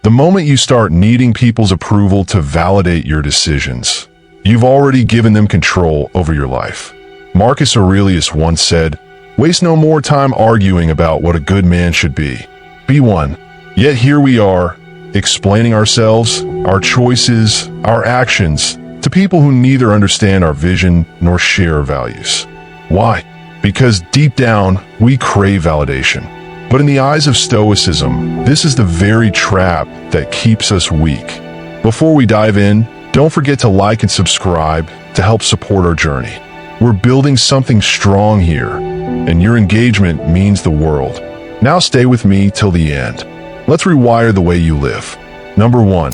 The moment you start needing people's approval to validate your decisions, you've already given them control over your life. Marcus Aurelius once said, "Waste no more time arguing about what a good man should be. Be one." Yet here we are, explaining ourselves, our choices, our actions, to people who neither understand our vision nor share our values. Why? Because deep down, we crave validation. But in the eyes of Stoicism, this is the very trap that keeps us weak. Before we dive in, don't forget to like and subscribe to help support our journey. We're building something strong here, and your engagement means the world. Now stay with me till the end. Let's rewire the way you live. Number 1.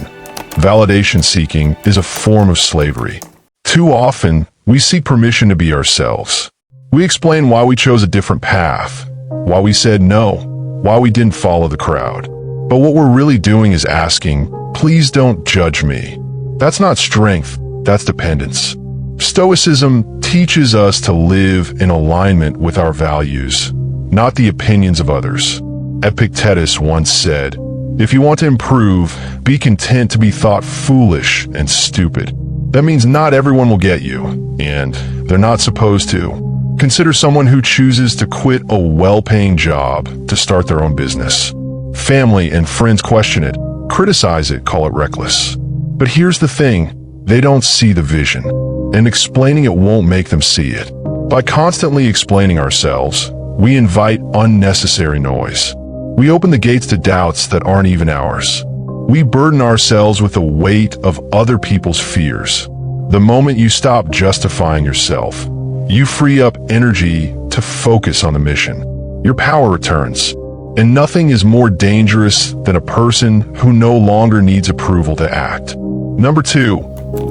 Validation seeking is a form of slavery. Too often, we seek permission to be ourselves. We explain why we chose a different path, why we said no, why we didn't follow the crowd. But what we're really doing is asking, "Please don't judge me." That's not strength, that's dependence. Stoicism teaches us to live in alignment with our values, not the opinions of others. Epictetus once said, "If you want to improve, be content to be thought foolish and stupid." That means not everyone will get you, and they're not supposed to. Consider someone who chooses to quit a well-paying job to start their own business. Family and friends question it, criticize it, call it reckless. But here's the thing, they don't see the vision, and explaining it won't make them see it. By constantly explaining ourselves, we invite unnecessary noise. We open the gates to doubts that aren't even ours. We burden ourselves with the weight of other people's fears. The moment you stop justifying yourself, you free up energy to focus on the mission. Your power returns, and nothing is more dangerous than a person who no longer needs approval to act. Number 2,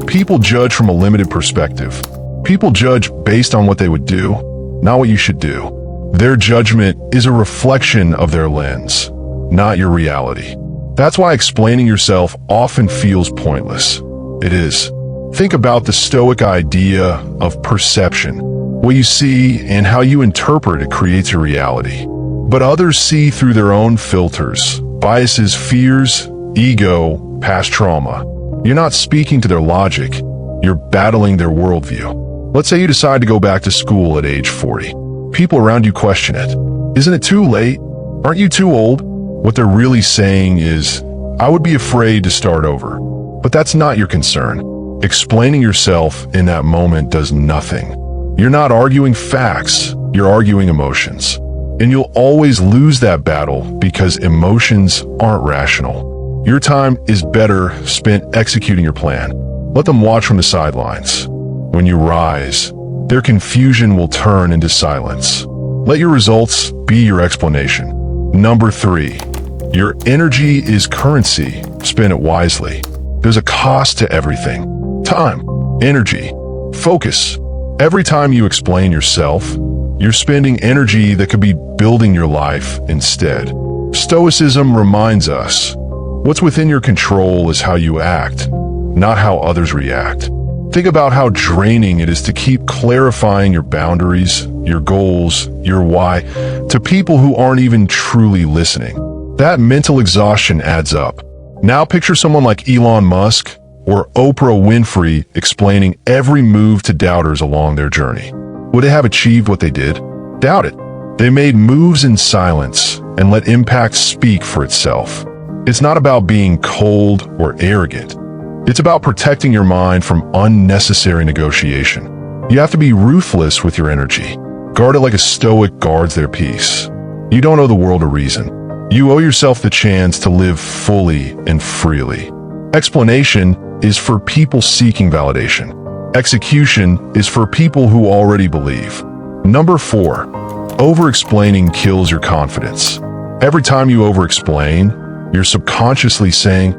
people judge from a limited perspective. People judge based on what they would do, not what you should do. Their judgment is a reflection of their lens, not your reality. That's why explaining yourself often feels pointless. It is. Think about the Stoic idea of perception. What you see and how you interpret it creates your reality. But others see through their own filters, biases, fears, ego, past trauma. You're not speaking to their logic, you're battling their worldview. Let's say you decide to go back to school at age 40. People around you question it. Isn't it too late? Aren't you too old? What they're really saying is, I would be afraid to start over. But that's not your concern. Explaining yourself in that moment does nothing. You're not arguing facts, you're arguing emotions. And you'll always lose that battle because emotions aren't rational. Your time is better spent executing your plan. Let them watch from the sidelines. When you rise, their confusion will turn into silence. Let your results be your explanation. Number 3, your energy is currency. Spend it wisely. There's a cost to everything. Time, energy, focus. Every time you explain yourself, you're spending energy that could be building your life instead. Stoicism reminds us, what's within your control is how you act, not how others react. Think about how draining it is to keep clarifying your boundaries, your goals, your why, to people who aren't even truly listening. That mental exhaustion adds up. Now picture someone like Elon Musk or Oprah Winfrey explaining every move to doubters along their journey. Would they have achieved what they did? Doubt it. They made moves in silence and let impact speak for itself. It's not about being cold or arrogant. It's about protecting your mind from unnecessary negotiation. You have to be ruthless with your energy. Guard it like a Stoic guards their peace. You don't owe the world a reason. You owe yourself the chance to live fully and freely. Explanation is for people seeking validation. Execution is for people who already believe. Number 4, over-explaining kills your confidence. Every time you over-explain, you're subconsciously saying,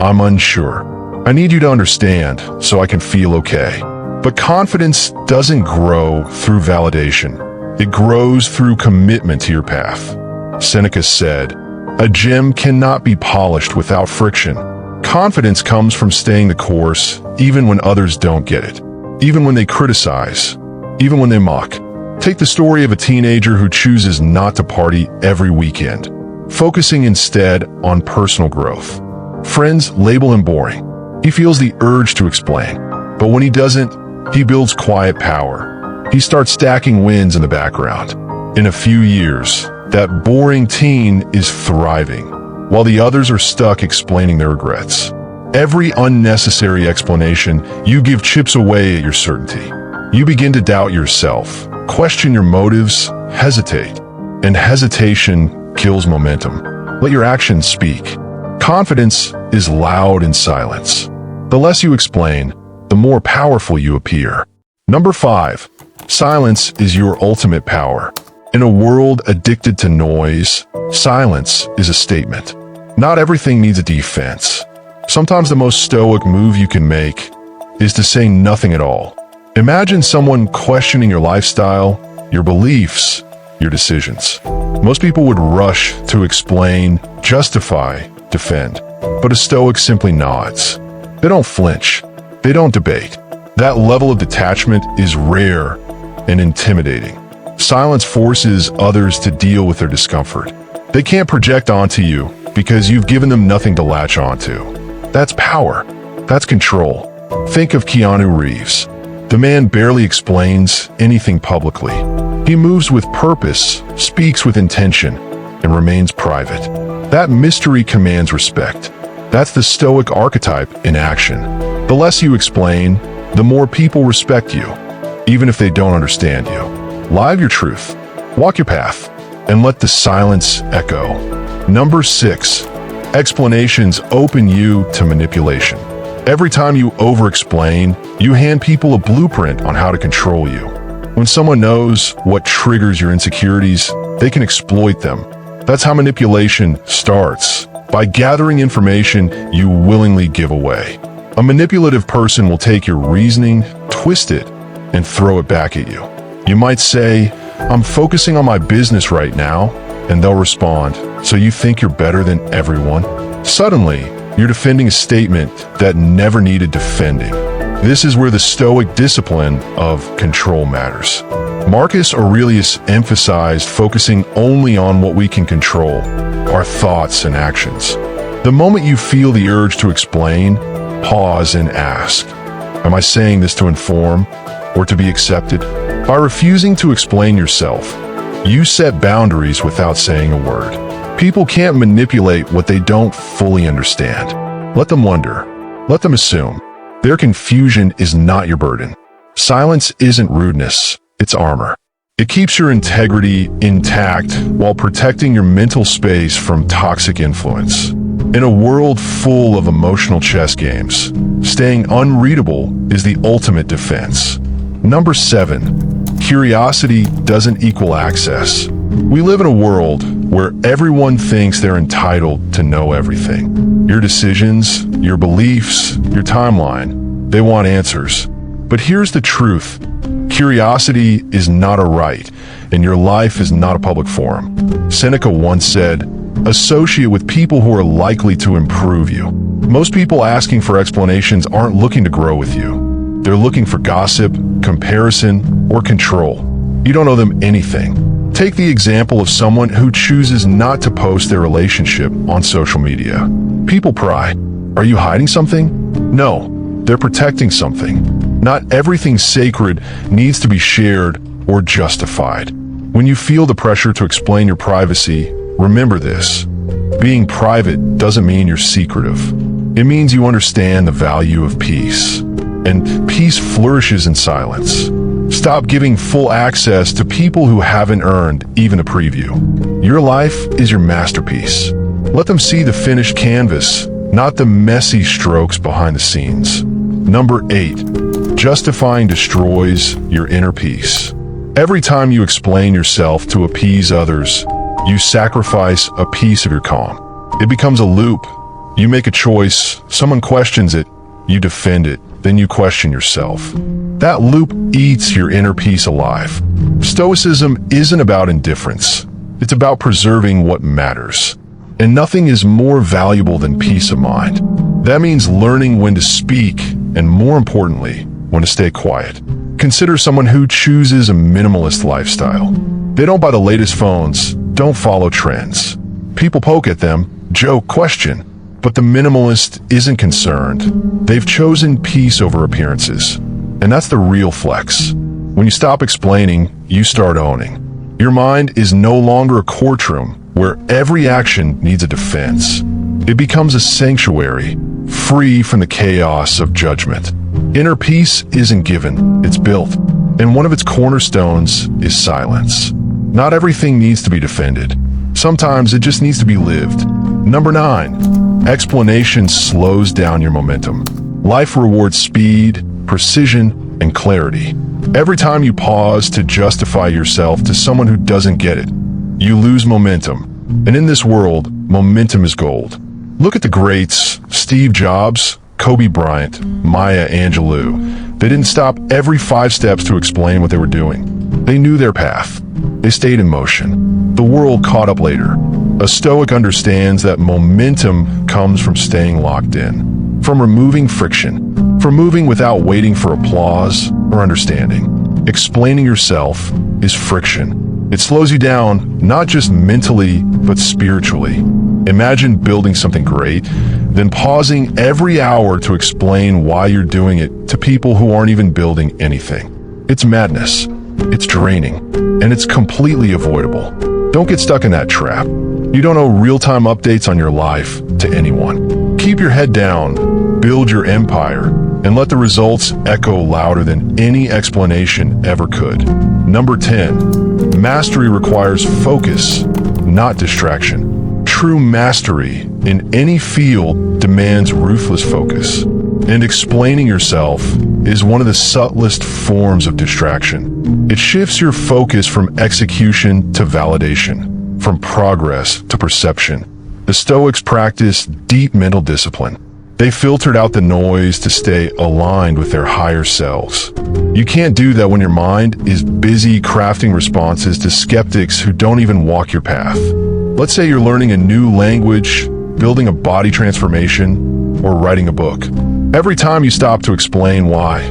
I'm unsure. I need you to understand so I can feel okay. But confidence doesn't grow through validation. It grows through commitment to your path. Seneca said, a gem cannot be polished without friction. Confidence comes from staying the course, even when others don't get it, even when they criticize, even when they mock. Take the story of a teenager who chooses not to party every weekend, focusing instead on personal growth. Friends label him boring. He feels the urge to explain. But when he doesn't, he builds quiet power. He starts stacking wins in the background. In a few years, that boring teen is thriving, while the others are stuck explaining their regrets. Every unnecessary explanation you give chips away at your certainty. You begin to doubt yourself, question your motives, hesitate. And hesitation kills momentum. Let your actions speak. Confidence is loud in silence. The less you explain, the more powerful you appear. Number 5. Silence is your ultimate power. In a world addicted to noise, silence is a statement. Not everything needs a defense. Sometimes the most stoic move you can make is to say nothing at all. Imagine someone questioning your lifestyle, your beliefs, your decisions. Most people would rush to explain, justify, defend. But a Stoic simply nods. They don't flinch. They don't debate. That level of detachment is rare and intimidating. Silence forces others to deal with their discomfort. They can't project onto you because you've given them nothing to latch onto. That's power. That's control. Think of Keanu Reeves. The man barely explains anything publicly. He moves with purpose, speaks with intention, and remains private. That mystery commands respect. That's the Stoic archetype in action. The less you explain, the more people respect you, even if they don't understand you. Live your truth, walk your path, and let the silence echo. Number 6. Explanations open you to manipulation. Every time you over-explain, you hand people a blueprint on how to control you. When someone knows what triggers your insecurities, they can exploit them. That's how manipulation starts, by gathering information you willingly give away. A manipulative person will take your reasoning, twist it, and throw it back at you. You might say, "I'm focusing on my business right now," and they'll respond, "So you think you're better than everyone?" Suddenly, you're defending a statement that never needed defending. This is where the Stoic discipline of control matters. Marcus Aurelius emphasized focusing only on what we can control, our thoughts and actions. The moment you feel the urge to explain, pause and ask, "Am I saying this to inform or to be accepted?" By refusing to explain yourself, you set boundaries without saying a word. People can't manipulate what they don't fully understand. Let them wonder. Let them assume. Their confusion is not your burden. Silence isn't rudeness, it's armor. It keeps your integrity intact while protecting your mental space from toxic influence. In a world full of emotional chess games, staying unreadable is the ultimate defense. Number 7. Curiosity doesn't equal access. We live in a world where everyone thinks they're entitled to know everything. Your decisions, your beliefs, your timeline, they want answers. But here's the truth. Curiosity is not a right, and your life is not a public forum. Seneca once said, "Associate with people who are likely to improve you." Most people asking for explanations aren't looking to grow with you. They're looking for gossip, comparison, or control. You don't owe them anything. Take the example of someone who chooses not to post their relationship on social media. People pry. Are you hiding something? No, they're protecting something. Not everything sacred needs to be shared or justified. When you feel the pressure to explain your privacy, remember this. Being private doesn't mean you're secretive. It means you understand the value of peace. And peace flourishes in silence. Stop giving full access to people who haven't earned even a preview. Your life is your masterpiece. Let them see the finished canvas, not the messy strokes behind the scenes. Number 8. Justifying destroys your inner peace. Every time you explain yourself to appease others, you sacrifice a piece of your calm. It becomes a loop. You make a choice, someone questions it, you defend it, then you question yourself. That loop eats your inner peace alive. Stoicism isn't about indifference. It's about preserving what matters. And nothing is more valuable than peace of mind. That means learning when to speak, and more importantly, when to stay quiet. Consider someone who chooses a minimalist lifestyle. They don't buy the latest phones, don't follow trends. People poke at them, joke, question, But the minimalist isn't concerned. They've chosen peace over appearances. And that's the real flex. When you stop explaining, you start owning. Your mind is no longer a courtroom where every action needs a defense. It becomes a sanctuary, free from the chaos of judgment. Inner peace isn't given, it's built. And one of its cornerstones is silence. Not everything needs to be defended. Sometimes it just needs to be lived. Number 9, explanation slows down your momentum. Life rewards speed, precision, and clarity. Every time you pause to justify yourself to someone who doesn't get it, you lose momentum. And in this world, momentum is gold. Look at the greats: Steve Jobs, Kobe Bryant, Maya Angelou. They didn't stop every 5 steps to explain what they were doing. They knew their path. They stayed in motion. The world caught up later. A Stoic understands that momentum comes from staying locked in, from removing friction, from moving without waiting for applause or understanding. Explaining yourself is friction. It slows you down, not just mentally, but spiritually. Imagine building something great, then pausing every hour to explain why you're doing it to people who aren't even building anything. It's madness. It's draining, and it's completely avoidable. Don't get stuck in that trap. You don't owe real-time updates on your life to anyone. Keep your head down, build your empire, and let the results echo louder than any explanation ever could. Number 10, mastery requires focus, not distraction. True mastery in any field demands ruthless focus, and explaining yourself is one of the subtlest forms of distraction. It shifts your focus from execution to validation, from progress to perception. The Stoics practiced deep mental discipline. They filtered out the noise to stay aligned with their higher selves. You can't do that when your mind is busy crafting responses to skeptics who don't even walk your path. Let's say you're learning a new language, building a body transformation, or writing a book. Every time you stop to explain why,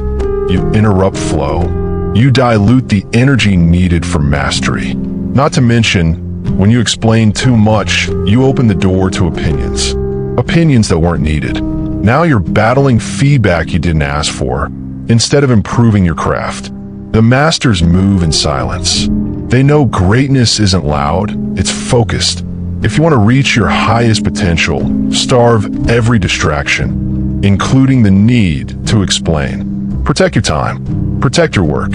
you interrupt flow. You dilute the energy needed for mastery. Not to mention, when you explain too much, you open the door to opinions. Opinions that weren't needed. Now you're battling feedback you didn't ask for, instead of improving your craft. The masters move in silence. They know greatness isn't loud, it's focused. If you want to reach your highest potential, starve every distraction, including the need to explain. Protect your time, protect your work,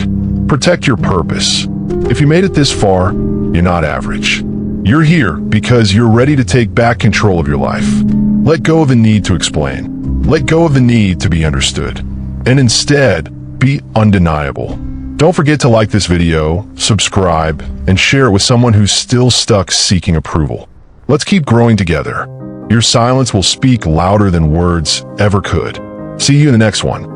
protect your purpose. If you made it this far, you're not average. You're here because you're ready to take back control of your life. Let go of the need to explain. Let go of the need to be understood. And instead, be undeniable. Don't forget to like this video, subscribe, and share it with someone who's still stuck seeking approval. Let's keep growing together. Your silence will speak louder than words ever could. See you in the next one.